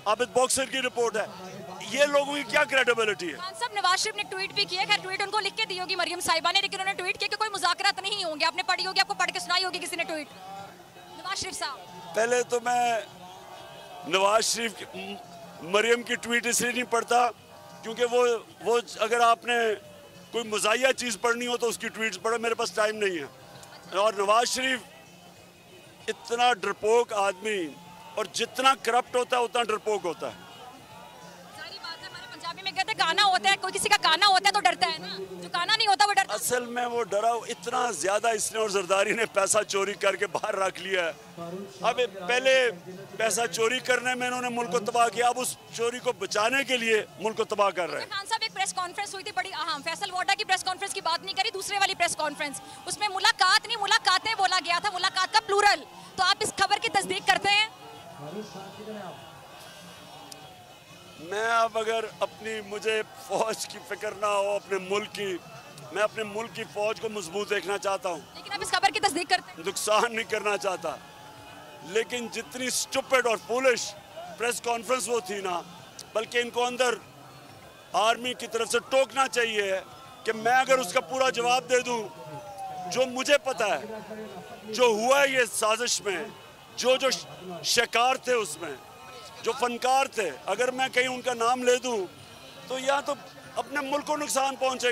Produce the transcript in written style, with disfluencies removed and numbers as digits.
Abid boxer की report है। ये लोगों की क्या क्रेडिबिलिटी है? खान साहब, नवाज शरीफ ने ट्वीट भी किया, खैर ट्वीट उनको लिख के दी होगी मरियम साहिबा ने, लेकिन उन्होंने ट्वीट किया कि कोई मुज़ाकरात नहीं होंगे। आपने पढ़ी होगी, आपको पढ़ के सुनाई होगी किसी ने ट्वीट। नवाज शरीफ साहब, पहले तो मैं नवाज शरीफ की मरियम की ट्वीट इसलिए नहीं पढ़ता क्योंकि वो अगर आपने कोई मज़ाहिया चीज़ पढ़नी हो तो उसकी ट्वीट्स पढ़ो, मेरे पास टाइम नहीं है। और नवाज शरीफ इतना डरपोक आदमी, और जितना करप्ट होता है उतना डरपोक होता है। सारी बात है, हमारे पंजाबी में कहते हैं काना होता है, कोई किसी का काना होता है तो डरता है ना, जो काना नहीं होता वो डरता है। असल में वो डरा इतना ज्यादा इसने और जरदारी ने पैसा चोरी करके बाहर रख लिया है। अब पहले पैसा चोरी करने में इन्होंने मुल्क को तबाह किया, अब उस चोरी को बचाने के लिए मुल्क को तबाह कर रहे हैं। खान साहब, एक प्रेस कॉन्फ्रेंस हुई थी बड़ी अहम, फैसल वोडा की प्रेस कॉन्फ्रेंस की बात नहीं करी, दूसरे वाली प्रेस कॉन्फ्रेंस, उसमें मुलाकात नहीं मुलाकातें बोला गया था, मुलाकात का प्लूरल। तो आप इस खबर की तस्दीक करते हैं? मैं अब अगर मुझे फौज की फिक्र ना हो, अपने मुल्क की, मैं अपने मुल्क की फौज को मजबूत देखना चाहता हूँ, लेकिन आप इस खबर की तस्दीक करते हैं? नुकसान नहीं करना चाहता। लेकिन जितनी स्टूपिड और फूलिश प्रेस कॉन्फ्रेंस वो थी ना, बल्कि इनको अंदर आर्मी की तरफ से टोकना चाहिए कि मैं अगर उसका पूरा जवाब दे दूं, जो मुझे पता है जो हुआ है ये साजिश में, जो शिकार थे उसमें, जो फनकार थे, अगर मैं कहीं उनका नाम ले दूं तो या तो अपने मुल्क को नुकसान पहुंचेगा।